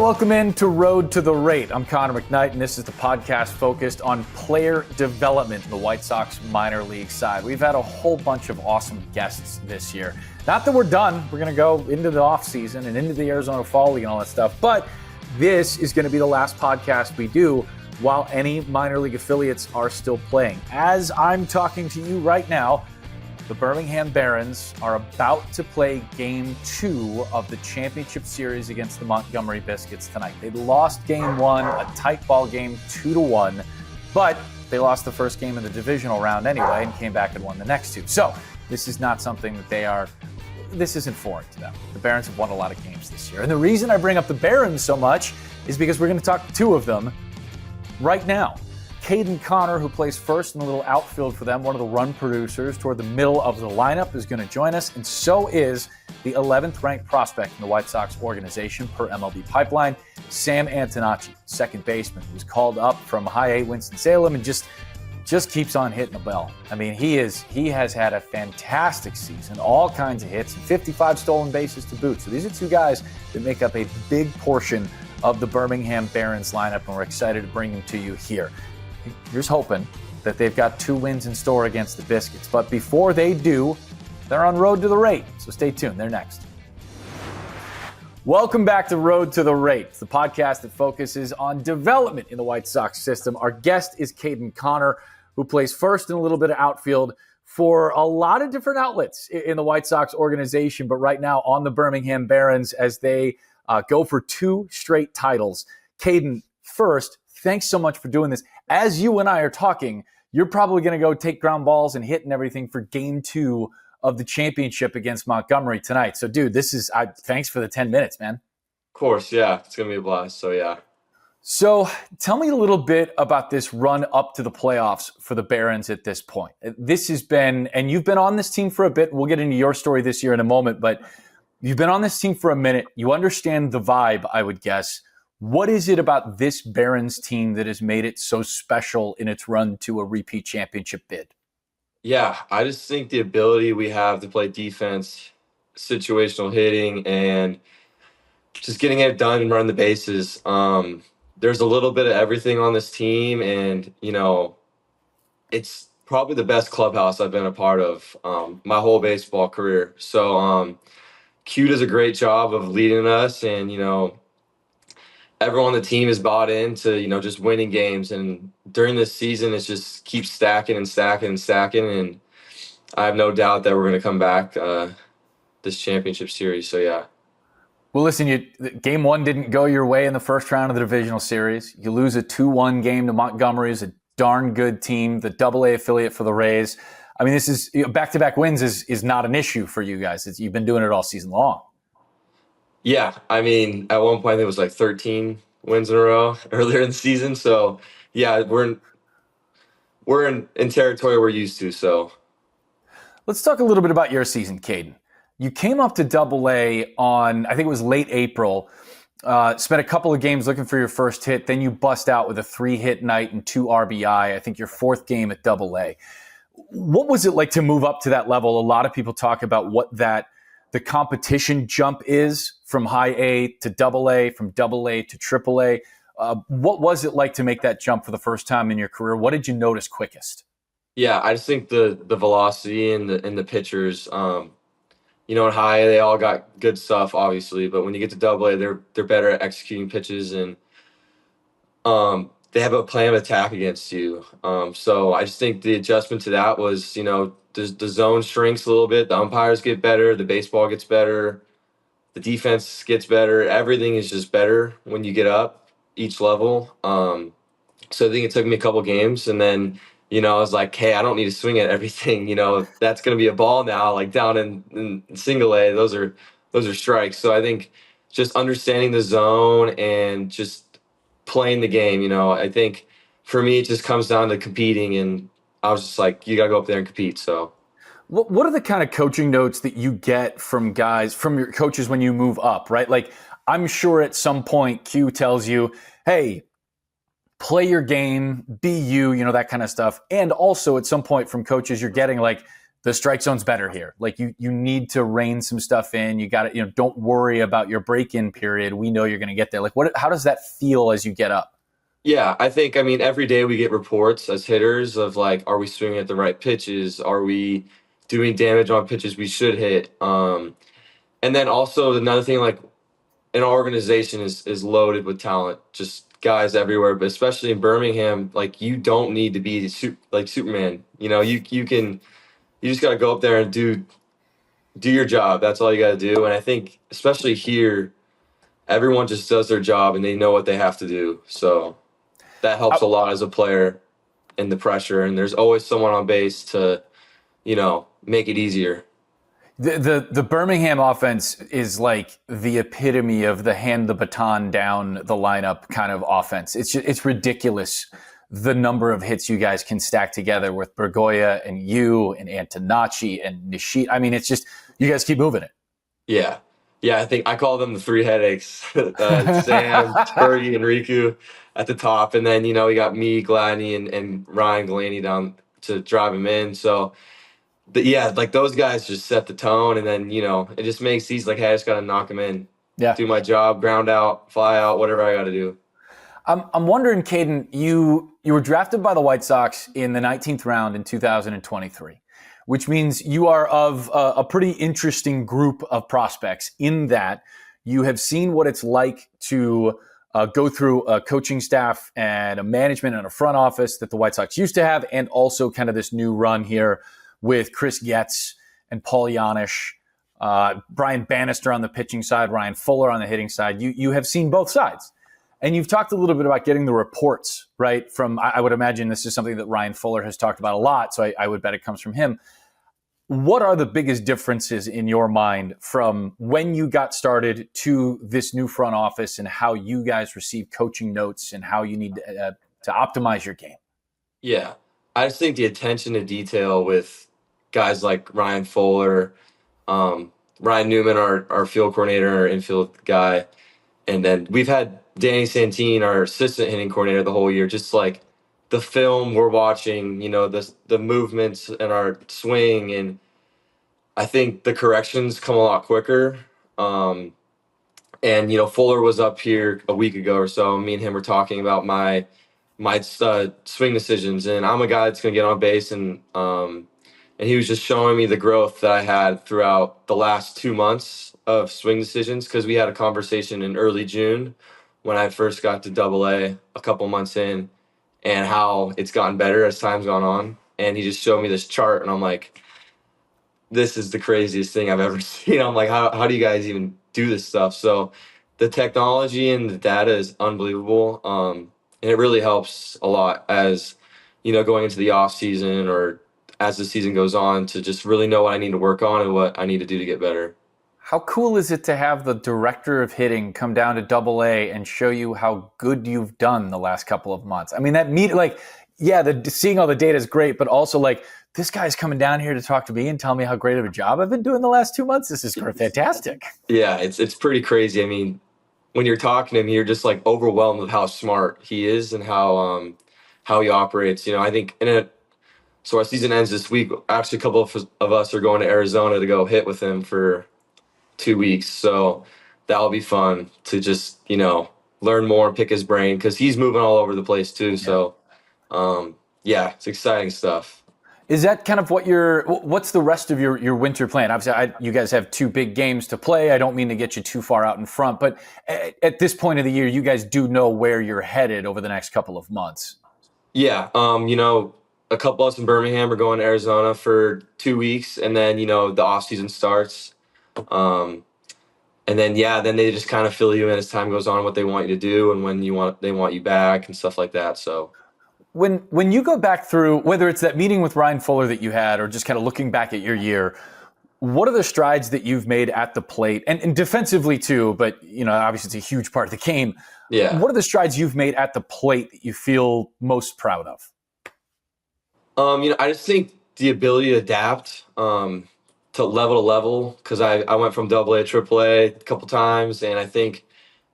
welcome in to Road to the Rate. I'm Connor McKnight, and this is the podcast focused on player development in the White Sox minor league side. We've had a whole bunch of awesome guests this year. Not that we're done. We're going to go into the offseason and into the Arizona Fall League and all that stuff, but this is going to be the last podcast we do while any minor league affiliates are still playing. As I'm talking to you right now, the Birmingham Barons are about to play Game 2 of the championship series against the Montgomery Biscuits tonight. They lost Game 1, a tight ball game, 2-1, but they lost the first game in the divisional round anyway and came back and won the next two. So this is not something that this isn't foreign to them. The Barons have won a lot of games this year. And the reason I bring up the Barons so much is because we're going to talk to two of them right now. Caden Connor, who plays first in the little outfield for them, one of the run producers toward the middle of the lineup, is going to join us, and so is the 11th ranked prospect in the White Sox organization per MLB Pipeline, Sam Antonacci, second baseman, who's called up from High A Winston-Salem and just keeps on hitting the bell. I mean, he has had a fantastic season, all kinds of hits, and 55 stolen bases to boot. So these are two guys that make up a big portion of the Birmingham Barons lineup, and we're excited to bring them to you here. Here's hoping that they've got 2 wins in store against the Biscuits. But before they do, they're on Road to the Rate. So stay tuned. They're next. Welcome back to Road to the Rate, the podcast that focuses on development in the White Sox system. Our guest is Caden Connor, who plays first in a little bit of outfield for a lot of different outlets in the White Sox organization, but right now on the Birmingham Barons as they go for 2 straight titles. Caden, first, thanks so much for doing this. As you and I are talking, you're probably going to go take ground balls and hit and everything for Game 2 of the championship against Montgomery tonight. So, dude, thanks for the 10 minutes, man. Of course, yeah. It's going to be a blast, so yeah. So, tell me a little bit about this run up to the playoffs for the Barons at this point. This has been, and you've been on this team for a bit. We'll get into your story this year in a moment, but you've been on this team for a minute. You understand the vibe, I would guess. What is it about this Barons team that has made it so special in its run to a repeat championship bid? Yeah, I just think the ability we have to play defense, situational hitting, and just getting it done and run the bases. There's a little bit of everything on this team, and, it's probably the best clubhouse I've been a part of my whole baseball career. So Q does a great job of leading us, and, everyone on the team is bought into, just winning games. And during this season, it just keeps stacking and stacking and stacking. And I have no doubt that we're going to come back this championship series. So, yeah. Well, listen, Game 1 didn't go your way in the first round of the divisional series. You lose a 2-1 game to Montgomery, who's a darn good team, the AA affiliate for the Rays. I mean, this is back-to-back wins is not an issue for you guys. You've been doing it all season long. Yeah, I mean, at one point, I think it was like 13 wins in a row earlier in the season. So, yeah, we're in territory we're used to. So, let's talk a little bit about your season, Caden. You came up to AA on, I think it was late April, spent a couple of games looking for your first hit. Then you bust out with a 3-hit night and 2 RBI. I think your 4th game at AA. What was it like to move up to that level? A lot of people talk about what the competition jump is from High A to AA, from AA to AAA. What was it like to make that jump for the first time in your career? What did you notice quickest? Yeah, I just think the velocity and the pitchers, in High A, they all got good stuff, obviously, but when you get to AA, they're better at executing pitches, and they have a plan of attack against you. So I just think the adjustment to that was, the zone shrinks a little bit, the umpires get better, the baseball gets better, the defense gets better. Everything is just better when you get up each level. So I think it took me a couple games, and then, I was like, hey, I don't need to swing at everything. That's going to be a ball now, like down in single A. Those are strikes. So I think just understanding the zone and just playing the game, I think for me, it just comes down to competing, and I was just like, you got to go up there and compete. So what are the kind of coaching notes that you get from your coaches when you move up, right? Like, I'm sure at some point Q tells you, hey, play your game, be you, that kind of stuff. And also at some point from coaches, you're getting like, the strike zone's better here. Like you need to rein some stuff in. You got to, don't worry about your break-in period. We know you're going to get there. Like how does that feel as you get up? Yeah, I mean, every day we get reports as hitters of like, are we swinging at the right pitches? Are we doing damage on pitches we should hit? And then also another thing, like an organization is loaded with talent, just guys everywhere, but especially in Birmingham, like you don't need to be like Superman. You just got to go up there and do your job. That's all you got to do. And I think especially here, everyone just does their job and they know what they have to do. So that helps a lot as a player in the pressure. And there's always someone on base to, make it easier. The Birmingham offense is like the epitome of the hand the baton down the lineup kind of offense. It's ridiculous the number of hits you guys can stack together with 𝗵𝗀 and you and Antonacci and 𝗕liche. I mean, it's just you guys keep moving it. Yeah. Yeah, I think I call them the three headaches. Sam, Fergie, and Riku at the top. And then, we got me, Gladney, and Ryan Galaney down to drive him in. So, like those guys just set the tone. And then, it just makes these like, hey, I just got to knock them in. Yeah. Do my job, ground out, fly out, whatever I got to do. I'm wondering, Caden, you were drafted by the White Sox in the 19th round in 2023, which means you are of a pretty interesting group of prospects in that you have seen what it's like to go through a coaching staff and a management and a front office that the White Sox used to have, and also kind of this new run here with Chris Getz and Paul Janisch, Brian Bannister on the pitching side, Ryan Fuller on the hitting side. You have seen both sides. And you've talked a little bit about getting the reports, right? From, I would imagine this is something that Ryan Fuller has talked about a lot, so I would bet it comes from him. What are the biggest differences in your mind from when you got started to this new front office and how you guys receive coaching notes and how you need to optimize your game? Yeah, I just think the attention to detail with guys like Ryan Fuller, Ryan Newman, our field coordinator, our infield guy, and then we've had Danny Santine, our assistant hitting coordinator, the whole year. Just like the film we're watching, the movements and our swing, and I think the corrections come a lot quicker. And Fuller was up here a week ago or so. Me and him were talking about my swing decisions, and I'm a guy that's gonna get on base, and he was just showing me the growth that I had throughout the last 2 months of swing decisions, because we had a conversation in early June when I first got to AA a couple months in, and how it's gotten better as time's gone on. And he just showed me this chart, and I'm like, this is the craziest thing I've ever seen. I'm like, how do you guys even do this stuff? So the technology and the data is unbelievable. And it really helps a lot as, going into the off season or as the season goes on, to just really know what I need to work on and what I need to do to get better. How cool is it to have the director of hitting come down to AA and show you how good you've done the last couple of months? I mean, seeing all the data is great, but also like, this guy's coming down here to talk to me and tell me how great of a job I've been doing the last 2 months. This is fantastic. Yeah, it's pretty crazy. I mean, when you're talking to him, you're just like overwhelmed with how smart he is and how he operates. I think so our season ends this week. Actually, a couple of us are going to Arizona to go hit with him for 2 weeks. So that'll be fun to just, learn more and pick his brain, because he's moving all over the place too. Yeah. So, it's exciting stuff. Is that kind of what's the rest of your winter plan? Obviously, you guys have 2 big games to play. I don't mean to get you too far out in front, but at this point of the year, you guys do know where you're headed over the next couple of months. Yeah. A couple of us in Birmingham are going to Arizona for 2 weeks, and then, the off season starts. And then they just kind of fill you in as time goes on, what they want you to do and when they want you back and stuff like that. So when you go back through, whether it's that meeting with Ryan Fuller that you had or just kind of looking back at your year, what are the strides that you've made at the plate and defensively too, but obviously it's a huge part of the game. Yeah. What are the strides you've made at the plate that you feel most proud of? I just think the ability to adapt to level, because I went from AA to AAA a couple times, and I think,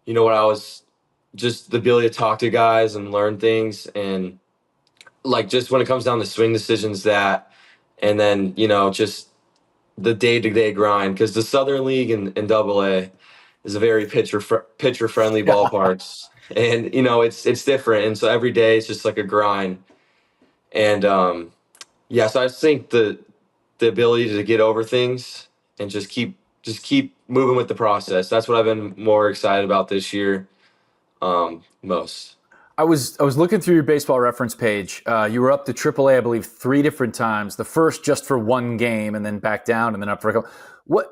what I was just the ability to talk to guys and learn things, and like just when it comes down to swing decisions, that and then, just the day-to-day grind, because the Southern League and Double A is a very pitcher friendly ballparks, and it's different, and so every day it's just like a grind. And yeah, so I just think the ability to get over things and just keep moving with the process, that's what I've been more excited about this year, most. I was looking through your baseball reference page. You were up to AAA, I believe, 3 different times. The first just for 1 game, and then back down, and then up for a couple. What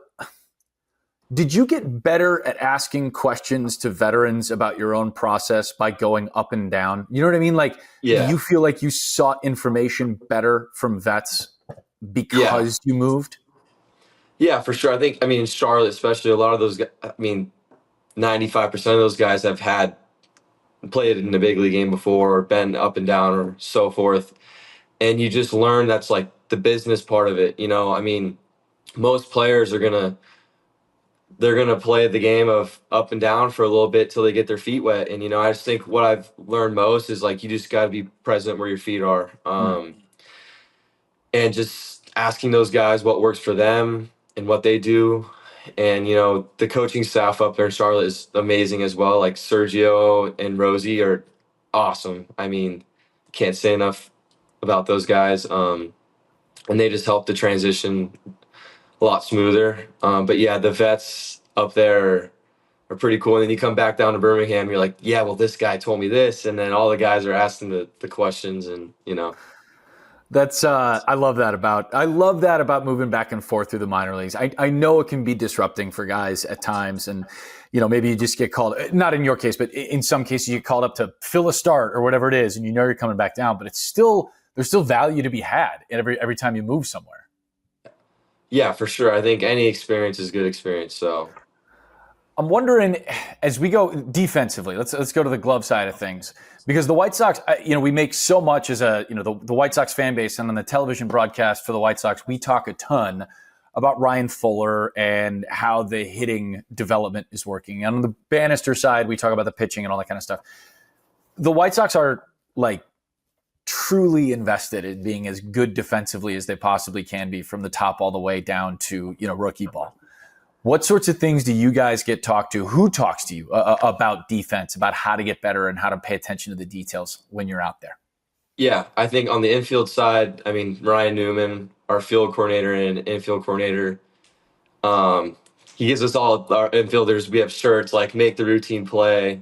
did you get better at asking questions to veterans about your own process by going up and down? You know what I mean? Like, Yeah. do you feel like you sought information better from vets because you moved? Yeah, for sure. I mean, in Charlotte, especially, a lot of those guys, 95% of those guys have played in the big league game before, or been up and down, or so forth. And you just learn that's like the business part of it. Most players they're gonna play the game of up and down for a little bit till they get their feet wet. And I just think what I've learned most is, like, you just got to be present where your feet are, and just asking those guys what works for them and what they do. And the coaching staff up there in Charlotte is amazing as well. Like Sergio and Rosie are awesome. Can't say enough about those guys. And they just help the transition a lot smoother. But yeah, the vets up there are pretty cool. And then you come back down to Birmingham, you're like, yeah, well, this guy told me this, and then all the guys are asking the questions, and That's I love that about moving back and forth through the minor leagues. I know it can be disrupting for guys at times, and maybe you just get called, not in your case, but in some cases you get called up to fill a start or whatever it is, and you're coming back down, but there's still value to be had every time you move somewhere. Yeah, for sure. I think any experience is good experience. So I'm wondering, as we go defensively, let's go to the glove side of things, because the White Sox, we make so much as the White Sox fan base, and on the television broadcast for the White Sox, we talk a ton about Ryan Fuller and how the hitting development is working. And on the Bannister side, we talk about the pitching and all that kind of stuff. The White Sox are like truly invested in being as good defensively as they possibly can be, from the top all the way down to rookie ball. What sorts of things do you guys get talked to? Who talks to you about defense, about how to get better and how to pay attention to the details when you're out there? yeah, I think on the infield side, Ryan Newman, our field coordinator and infield coordinator, he gives us all our infielders. We have shirts like "Make the routine play,"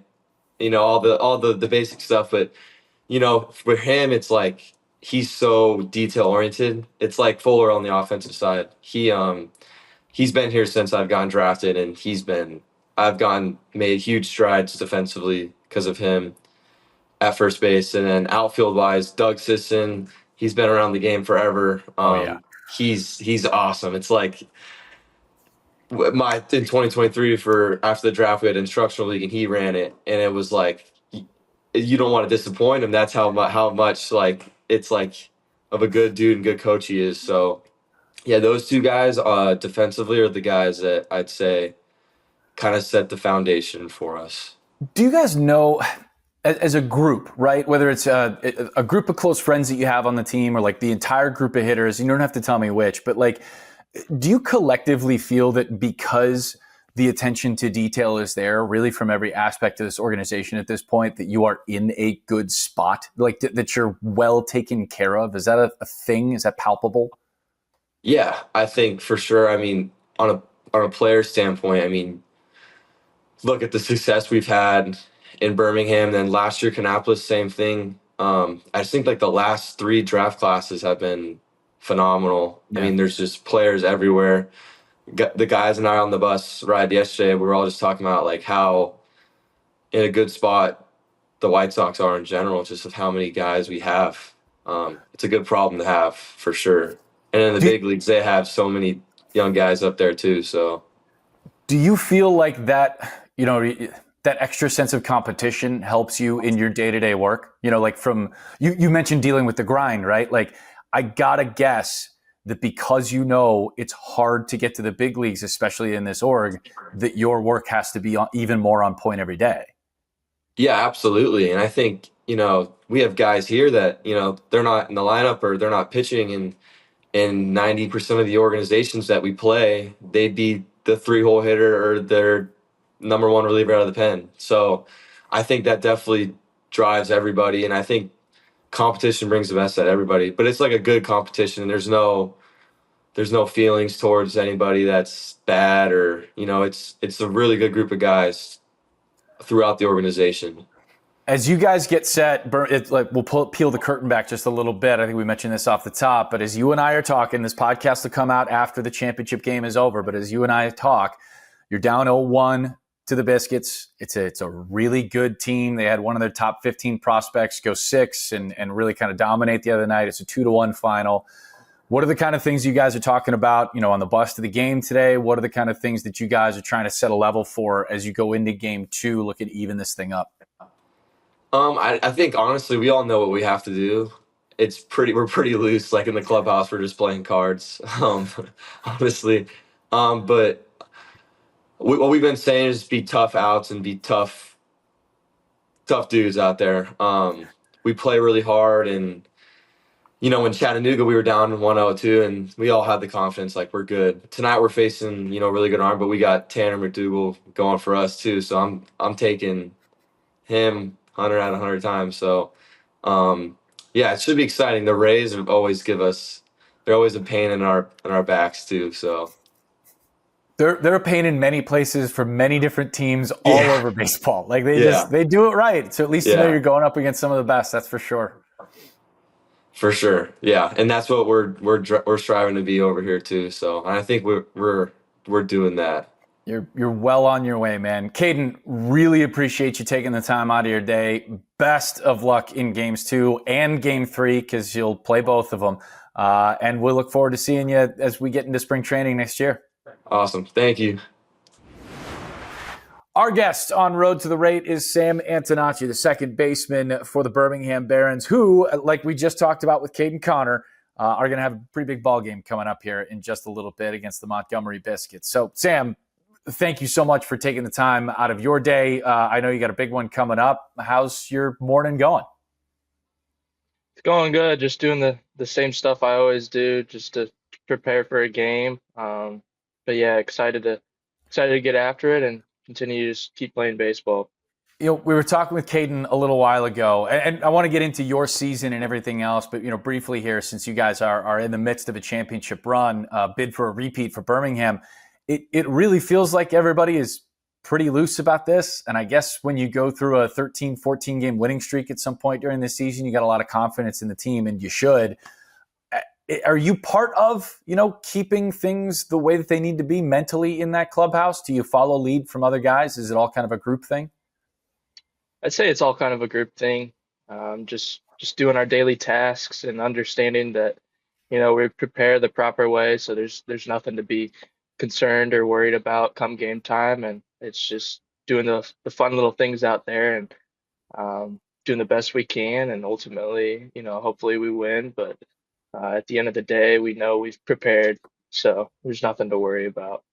all the basic stuff. But for him, it's like he's so detail oriented. It's like Fuller on the offensive side. He's been here since I've gotten drafted, and made huge strides defensively because of him at first base. And then outfield wise, Doug Sisson, he's been around the game forever. He's awesome. It's like in 2023, for after the draft, we had instructional league and he ran it, and it was like, you don't want to disappoint him. That's how much like it's like of a good dude and good coach he is. So yeah, those two guys defensively are the guys that I'd say kind of set the foundation for us. Do you guys know, as a group, right, whether it's a group of close friends that you have on the team, or like the entire group of hitters, you don't have to tell me which, but like, do you collectively feel that because the attention to detail is there really from every aspect of this organization at this point, that you are in a good spot, like that you're well taken care of? Is that a thing? Is that palpable? Yeah, I think for sure. On a player standpoint, look at the success we've had in Birmingham. Then last year, Kannapolis, same thing. I just think like the last 3 draft classes have been phenomenal. Yeah. There's just players everywhere. The guys and I on the bus ride yesterday, we were all just talking about like how in a good spot the White Sox are in general, just of how many guys we have. It's a good problem to have for sure. And in the big leagues, they have so many young guys up there too. So do you feel like that, that extra sense of competition helps you in your day-to-day work? Like from, you mentioned dealing with the grind, right? Like, I gotta guess that because it's hard to get to the big leagues, especially in this org, that your work has to be even more on point every day. yeah, absolutely. And I think, we have guys here that, they're not in the lineup or they're not pitching, and And 90% of the organizations that we play, they'd be the 3-hole hitter or their number one reliever out of the pen. So I think that definitely drives everybody. And I think competition brings the best out of everybody. But it's like a good competition. There's no feelings towards anybody that's bad, or it's a really good group of guys throughout the organization. As you guys get set, it's like we'll peel the curtain back just a little bit. I think we mentioned this off the top, but as you and I are talking, this podcast will come out after the championship game is over. But as you and I talk, you're down 0-1 to the Biscuits. It's a really good team. They had one of their top 15 prospects go 6 and really kind of dominate the other night. It's a 2-1 final. What are the kind of things you guys are talking about, on the bus to the game today? What are the kind of things that you guys are trying to set a level for as you go into game 2, look at even this thing up? I think honestly, we all know what we have to do. We're pretty loose, like in the clubhouse, we're just playing cards, honestly. But what we've been saying is be tough outs and be tough dudes out there. We play really hard, and in Chattanooga we were down 1-0 and we all had the confidence like we're good. Tonight we're facing really good arm, but we got Tanner McDougal going for us too. So I'm taking him 100 out of 100 times. So, yeah, it should be exciting. The Rays they're always a pain in our backs too. So they're a pain in many places for many different tems all over baseball. Like they do it right. So at least you're going up against some of the best. That's for sure. For sure, yeah, and that's what we're striving to be over here too. So I think we're doing that. You're well on your way, man. Caden, really appreciate you taking the time out of your day. Best of luck in games 2 and game 3, because you'll play both of them. And we'll look forward to seeing you as we get into spring training next year. Awesome. Thank you. Our guest on Road to the Rate is Sam Antonacci, the second baseman for the Birmingham Barons, who, like we just talked about with Caden Connor, are going to have a pretty big ball game coming up here in just a little bit against the Montgomery Biscuits. So, Sam, thank you so much for taking the time out of your day. I know you got a big one coming up. How's your morning going? It's going good. Just doing the same stuff I always do, just to prepare for a game. But yeah, excited to get after it and continue to just keep playing baseball. We were talking with Caden a little while ago, and I want to get into your season and everything else, but briefly here, since you guys are in the midst of a championship run, bid for a repeat for Birmingham, it really feels like everybody is pretty loose about this. And I guess when you go through a 13, 14 game winning streak at some point during this season, you got a lot of confidence in the team, and you should. Are you part of, keeping things the way that they need to be mentally in that clubhouse? Do you follow lead from other guys? Is it all kind of a group thing? I'd say it's all kind of a group thing. Just doing our daily tasks and understanding that, we prepare the proper way. So there's nothing to be concerned or worried about come game time. And it's just doing the fun little things out there and doing the best we can. And ultimately, hopefully we win. But at the end of the day, we know we've prepared. So there's nothing to worry about.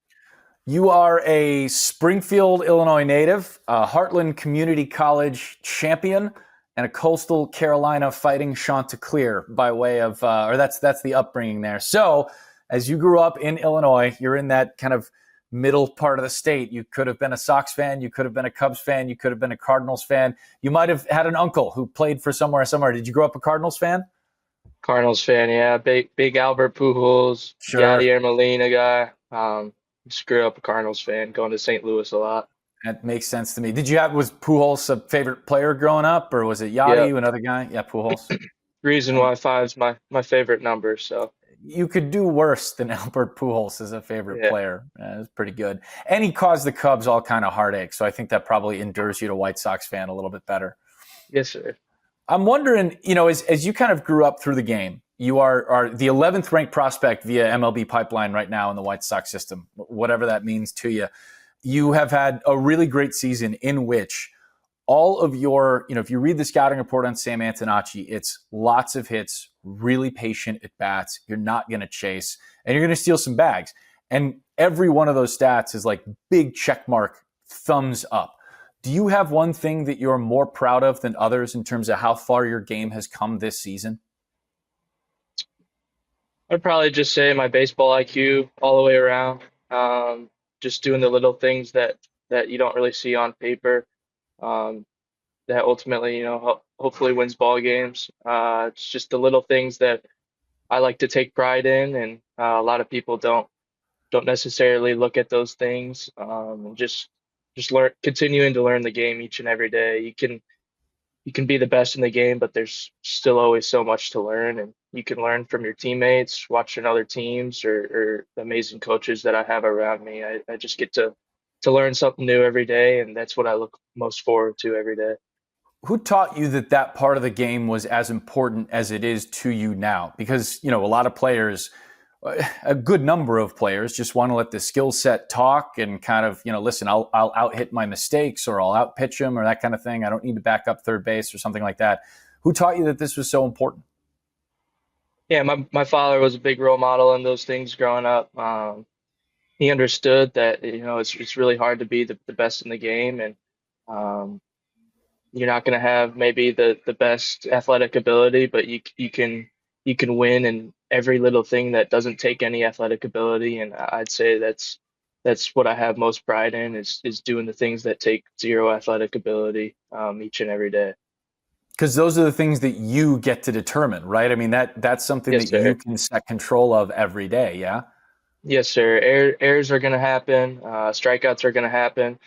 You are a Springfield, Illinois native, a Heartland Community College champion, and a Coastal Carolina Fighting Chanticleer by way of, or that's the upbringing there. So as you grew up in Illinois, you're in that kind of middle part of the state. You could have been a Sox fan. You could have been a Cubs fan. You could have been a Cardinals fan. You might have had an uncle who played for somewhere. Did you grow up a Cardinals fan? Cardinals fan, yeah. Big Albert Pujols, Sure. Yadier Molina guy. Just grew up a Cardinals fan, going to St. Louis a lot. That makes sense to me. Was Pujols a favorite player growing up, or was it Yadi, another guy? Yeah, Pujols. Reason why 5 is my favorite number. So you could do worse than Albert Pujols as a favorite player. It was pretty good. And he caused the Cubs all kind of heartache, so I think that probably endures you to White Sox fan a little bit better. Yes, sir. I'm wondering, as you kind of grew up through the game, you are the 11th ranked prospect via MLB pipeline right now in the White Sox system, whatever that means to you. You have had a really great season in which all of your, if you read the scouting report on Sam Antonacci, it's lots of hits, really patient at bats. You're not going to chase, and you're going to steal some bags. And every one of those stats is like big check mark, thumbs up. Do you have one thing that you're more proud of than others in terms of how far your game has come this season? I'd probably just say my baseball IQ all the way around. Just doing the little things that you don't really see on paper. Um, that ultimately, hopefully wins ball games. It's just the little things that I like to take pride in, and a lot of people don't necessarily look at those things. And just continuing to learn the game each and every day. You can be the best in the game, but there's still always so much to learn, and you can learn from your teammates, watching other teams, or the amazing coaches that I have around me. I just get to learn something new every day, and that's what I look most forward to every day. Who taught you that that part of the game was as important as it is to you now? Because, a lot of players, a good number of players just want to let the skill set talk and kind of, listen, I'll out hit my mistakes, or I'll out pitch them, or that kind of thing. I don't need to back up third base or something like that. Who taught you that this was so important? Yeah, my father was a big role model in those things growing up. He understood that, it's really hard to be the best in the game, and um, you're not going to have maybe the best athletic ability, but you can win in every little thing that doesn't take any athletic ability. And I'd say that's what I have most pride in, is doing the things that take zero athletic ability each and every day. Because those are the things that you get to determine, right? I mean, that's something Yes, that you sir. can set control of every day, yeah? Yes, sir. Errors are going to happen. Strikeouts are going to happen.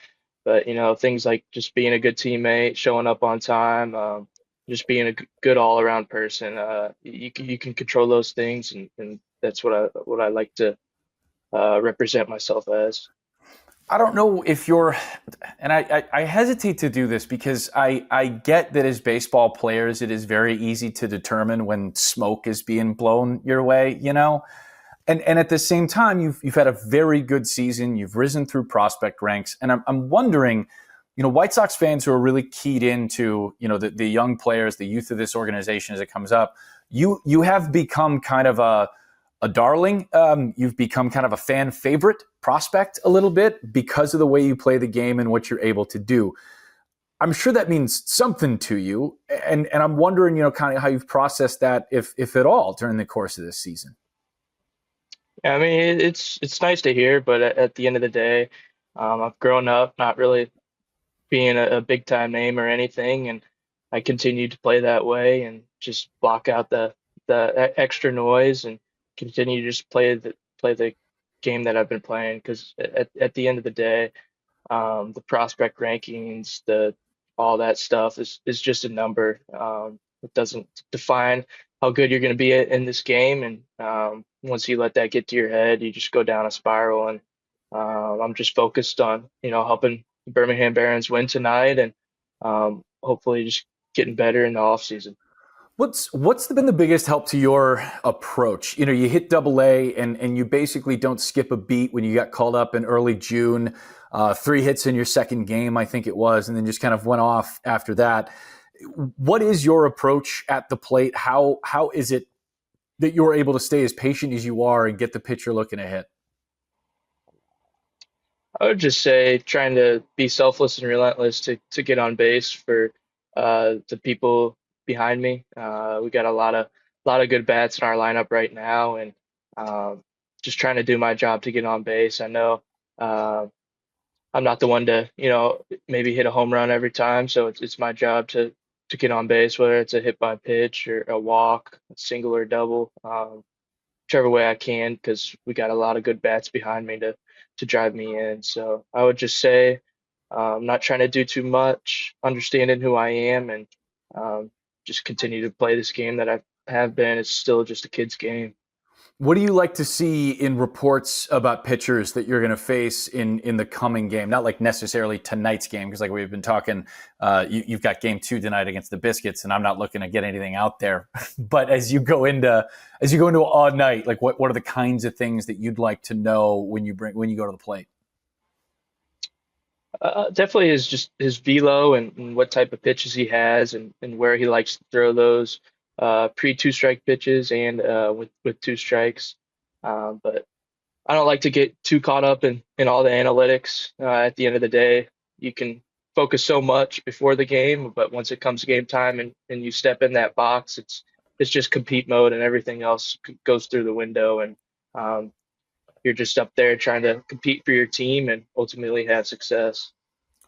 But things like just being a good teammate, showing up on time, just being a good all-around person. You can control those things, and that's what I like to represent myself as. I don't know if you're, and I hesitate to do this because I get that as baseball players, it is very easy to determine when smoke is being blown your way, And at the same time, you've had a very good season. You've risen through prospect ranks, and I'm wondering, White Sox fans who are really keyed into the young players, the youth of this organization as it comes up. You have become kind of a darling. You've become kind of a fan favorite prospect a little bit because of the way you play the game and what you're able to do. I'm sure that means something to you, and I'm wondering, kind of how you've processed that, if at all, during the course of this season. Yeah, I mean, it's nice to hear, but at the end of the day, I've grown up not really being a big time name or anything, and I continue to play that way and just block out the extra noise and continue to just play the game that I've been playing. Because at the end of the day, the prospect rankings, the all that stuff is just a number. It doesn't define how good you're going to be in this game, and once you let that get to your head, you just go down a spiral. And I'm just focused on helping the Birmingham Barons win tonight, and hopefully just getting better in the off season. What's been the biggest help to your approach? You hit AA and you basically don't skip a beat when you got called up in early June. 3 hits in your second game, I think it was, and then just kind of went off after that. What is your approach at the plate? How is it that you're able to stay as patient as you are and get the pitcher looking ahead? I would just say trying to be selfless and relentless to get on base for the people behind me. We got a lot of good bats in our lineup right now, and just trying to do my job to get on base. I know I'm not the one to maybe hit a home run every time, so it's my job to get on base, whether it's a hit by pitch or a walk, a single or double. Whichever way I can, because we got a lot of good bats behind me to drive me in. So I would just say, not trying to do too much, understanding who I am, and just continue to play this game that I have been. It's still just a kid's game. What do you like to see in reports about pitchers that you're going to face in the coming game? Not like necessarily tonight's game, because like we've been talking, you've got game 2 tonight against the Biscuits, and I'm not looking to get anything out there. But as you go into a night, like what are the kinds of things that you'd like to know when you go to the plate? Definitely is just his velo and what type of pitches he has, and where he likes to throw those pre 2 strike pitches and with 2 strikes. But I don't like to get too caught up in all the analytics. At the end of the day, you can focus so much before the game, but once it comes game time and you step in that box, it's just compete mode, and everything else goes through the window, and you're just up there trying to compete for your team and ultimately have success.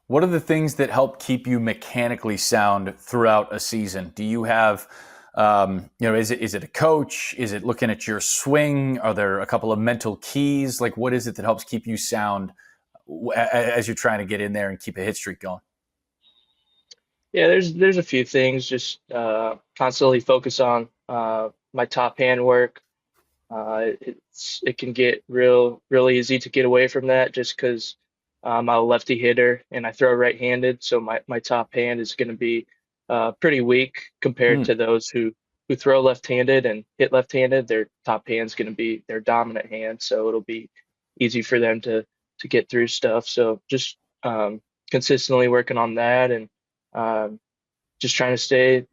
What are the things that help keep you mechanically sound throughout a season? Do you have, is it a coach? Is it looking at your swing? Are there a couple of mental keys? Like, what is it that helps keep you sound as you're trying to get in there and keep a hit streak going? Yeah, there's a few things. Just constantly focus on my top hand work. It can get real easy to get away from that just because I'm a lefty hitter and I throw right-handed, so my top hand is going to be pretty weak compared to those who throw left-handed and hit left-handed. Their top hand's going to be their dominant hand, so it'll be easy for them to get through stuff. So just consistently working on that, and just trying to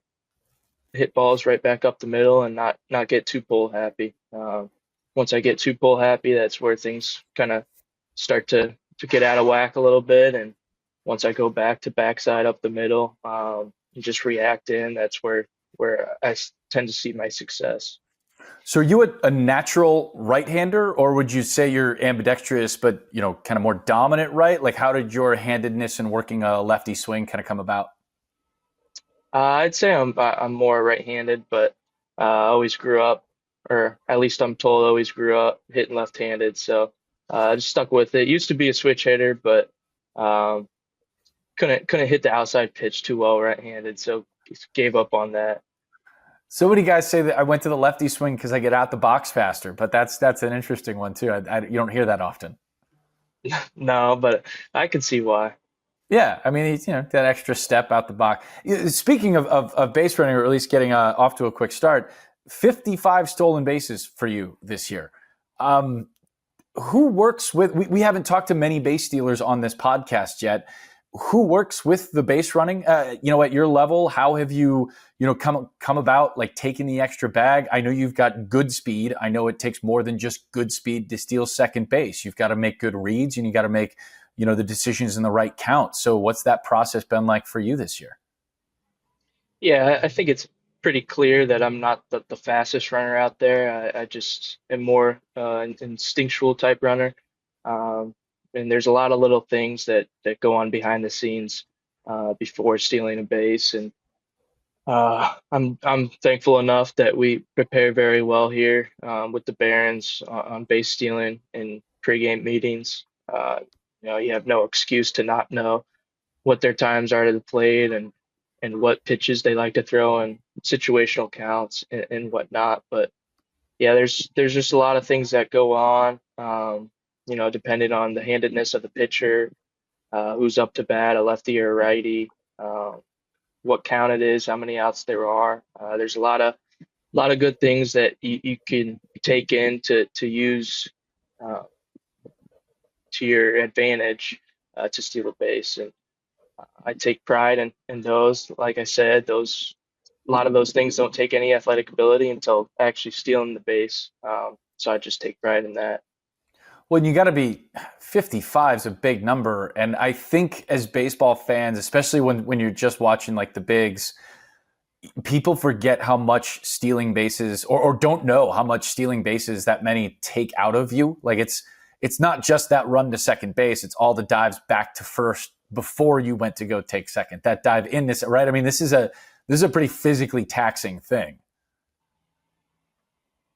hit balls right back up the middle and not get too pull happy. Once I get too pull happy, that's where things kind of start to get out of whack a little bit. And once I go back to backside up the middle, and just react in, that's where I tend to see my success. So are you a natural right-hander, or would you say you're ambidextrous, but kind of more dominant right? Like, how did your handedness and working a lefty swing kind of come about? I'd say I'm more right-handed, but always grew up, or at least I'm told always grew up hitting left-handed. So I just stuck with it. Used to be a switch hitter, but couldn't hit the outside pitch too well right-handed, so gave up on that. So many guys say that I went to the lefty swing because I get out the box faster, but that's an interesting one too. You don't hear that often. No, but I can see why. Yeah, I mean, that extra step out the box. Speaking of base running, or at least getting off to a quick start, 55 stolen bases for you this year. Who works with? We haven't talked to many base stealers on this podcast yet. Who works with the base running? At your level, how have you come about like taking the extra bag? I know you've got good speed. I know it takes more than just good speed to steal second base. You've got to make good reads, and you got to make the decisions in the right count. So what's that process been like for you this year? Yeah, I think it's pretty clear that I'm not the fastest runner out there. I just am more an instinctual type runner. And there's a lot of little things that go on behind the scenes before stealing a base. And I'm thankful enough that we prepare very well here with the Barons on base stealing and pregame meetings. You have no excuse to not know what their times are to the plate and what pitches they like to throw and situational counts and whatnot. But yeah, there's just a lot of things that go on, depending on the handedness of the pitcher, who's up to bat, a lefty or a righty, what count it is, how many outs there are. There's a lot of good things that you can take in to use to your advantage to steal a base. And I take pride in those. Like I said, a lot of those things don't take any athletic ability until actually stealing the base. So I just take pride in that. Well, you got to be 55 is a big number. And I think as baseball fans, especially when you're just watching like the bigs, people forget how much stealing bases or don't know how much stealing bases that many take out of you. Like it's not just that run to second base. It's all the dives back to first before you went to go take second. That dive in this, right? I mean, this is a pretty physically taxing thing.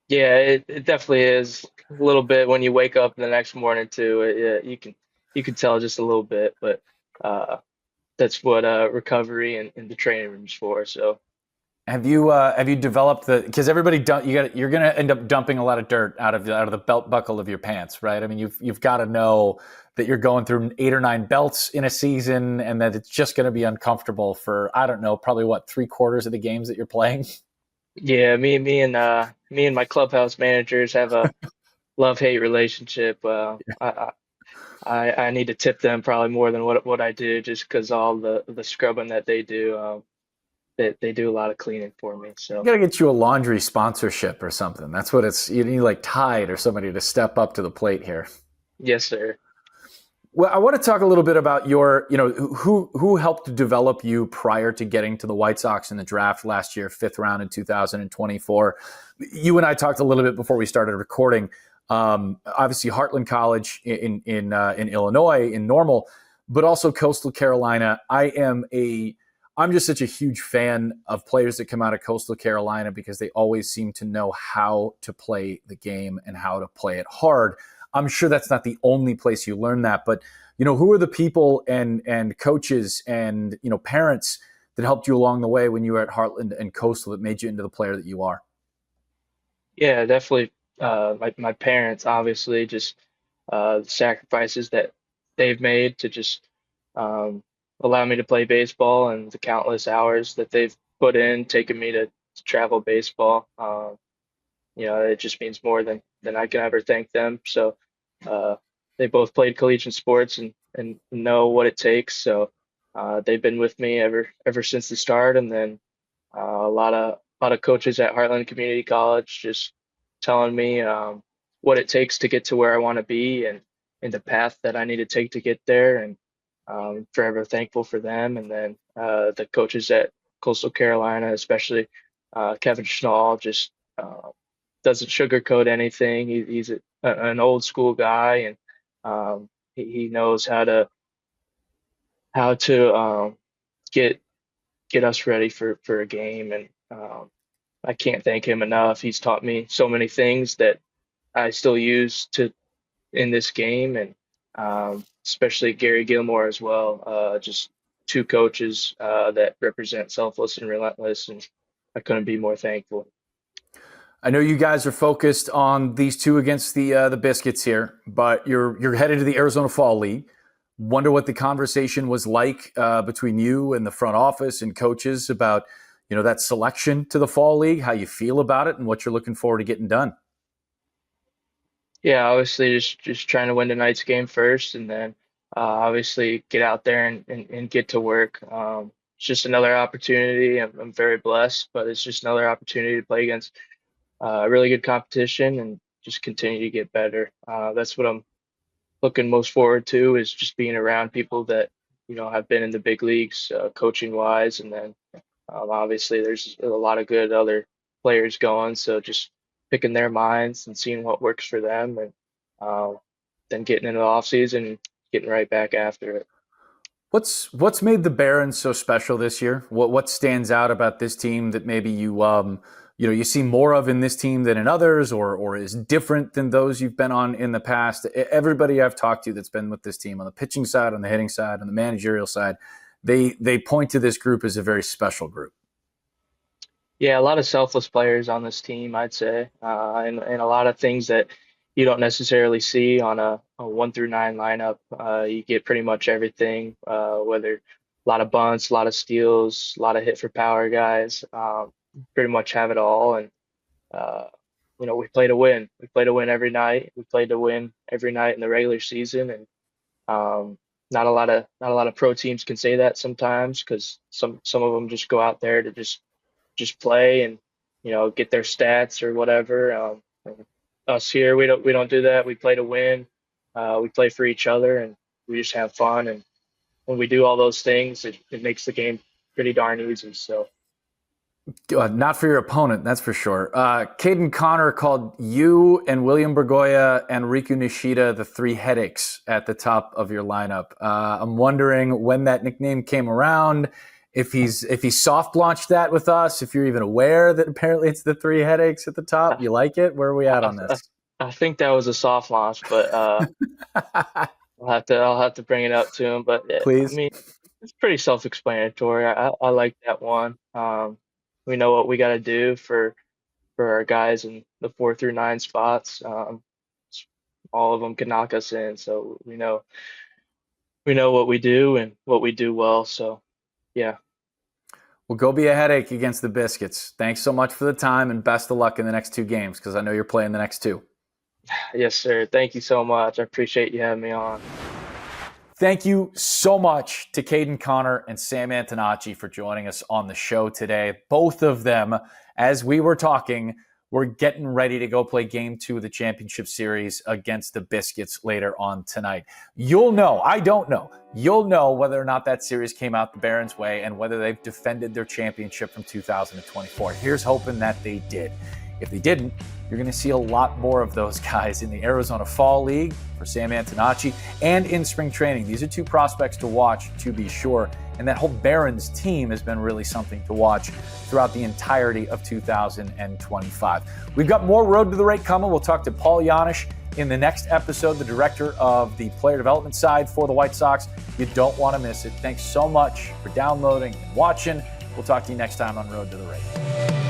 Yeah, it definitely is a little bit when you wake up the next morning too. You can tell just a little bit, but that's what recovery and the training room is for. So have you developed because everybody you're going to end up dumping a lot of dirt out of the belt buckle of your pants, right? I mean, you've got to know that you're going through 8 or 9 belts in a season and that it's just going to be uncomfortable for, I don't know, probably 3/4 of the games that you're playing. Yeah, me and my clubhouse managers have a love-hate relationship. I need to tip them probably more than what I do, just because all the scrubbing that they do. They do a lot of cleaning for me. So you got to get you a laundry sponsorship or something. That's what you need, like Tide or somebody to step up to the plate here. Yes, sir. Well, I want to talk a little bit about your, who helped develop you prior to getting to the White Sox in the draft last year, 5th round in 2024. You and I talked a little bit before we started recording. Obviously, Heartland College in Illinois, in Normal, but also Coastal Carolina. I'm just such a huge fan of players that come out of Coastal Carolina because they always seem to know how to play the game and how to play it hard. I'm sure that's not the only place you learn that, but who are the people and coaches and parents that helped you along the way when you were at Heartland and Coastal that made you into the player that you are? Yeah, definitely. My parents, obviously, just the sacrifices that they've made to just um, allow me to play baseball, and the countless hours that they've put in, taking me to travel baseball. It just means more than I can ever thank them. So uh, they both played collegiate sports and know what it takes. So they've been with me ever since the start. And then a lot of coaches at Heartland Community College just telling me what it takes to get to where I want to be, and the path that I need to take to get there. And forever thankful for them. And then the coaches at Coastal Carolina, especially Kevin Schnall, just doesn't sugarcoat anything. He's an old school guy, and he knows how to get us ready for a game. And I can't thank him enough. He's taught me so many things that I still use to in this game, and especially Gary Gilmore as well. Just two coaches that represent selfless and relentless, and I couldn't be more thankful. I know you guys are focused on these two against the Biscuits here, but you're headed to the Arizona Fall League. Wonder what the conversation was like between you and the front office and coaches about that selection to the Fall League, how you feel about it, and what you're looking forward to getting done. Yeah, obviously just trying to win tonight's game first, and then obviously get out there and get to work. It's just another opportunity. I'm very blessed, but it's just another opportunity to play against really good competition and just continue to get better. That's what I'm looking most forward to, is just being around people that have been in the big leagues, coaching wise, and then obviously there's a lot of good other players going, so just picking their minds and seeing what works for them, and uh, then getting into the off season and getting right back after it. What's made the Barons so special this year? What stands out about this team that maybe you see more of in this team than in others, or is different than those you've been on in the past? Everybody I've talked to that's been with this team on the pitching side, on the hitting side, on the managerial side, they point to this group as a very special group. Yeah, a lot of selfless players on this team, I'd say, and a lot of things that you don't necessarily see on a 1 through 9 lineup. You get pretty much everything, whether a lot of bunts, a lot of steals, a lot of hit for power guys. Pretty much have it all, and uh, we play to win. We play to win every night. We play to win every night in the regular season, and not a lot of pro teams can say that sometimes, because some of them just go out there to just play and get their stats or whatever. Us here, we don't do that. We play to win. We play for each other, and we just have fun. And when we do all those things, it makes the game pretty darn easy. So. Not for your opponent, that's for sure. Caden Connor called you and William Bergoya and Riku Nishida the three headaches at the top of your lineup. I'm wondering when that nickname came around, if he soft launched that with us, if you're even aware that apparently it's the three headaches at the top. You like it? Where are we at on this? I think that was a soft launch, but I'll have to bring it up to him. But Please. I mean, it's pretty self-explanatory. I like that one. We know what we got to do for our guys in the 4 through 9 spots. All of them can knock us in, so we know what we do and what we do well. So, yeah. Well, go be a headache against the Biscuits. Thanks so much for the time, and best of luck in the next 2 games, because I know you're playing the next 2. Yes, sir. Thank you so much. I appreciate you having me on. Thank you so much to Caden Connor and Sam Antonacci for joining us on the show today. Both of them, as we were talking, we're getting ready to go play game 2 of the championship series against the Biscuits later on tonight. You'll know, I don't know, you'll know whether or not that series came out the Barons' way and whether they've defended their championship from 2024. Here's hoping that they did. If they didn't, you're going to see a lot more of those guys in the Arizona Fall League for Sam Antonacci and in spring training. These are 2 prospects to watch, to be sure. And that whole Barons team has been really something to watch throughout the entirety of 2025. We've got more Road to the Rate coming. We'll talk to 𝗵𝗪 in the next episode, the director of the player development side for the White Sox. You don't want to miss it. Thanks so much for downloading and watching. We'll talk to you next time on Road to the Rate.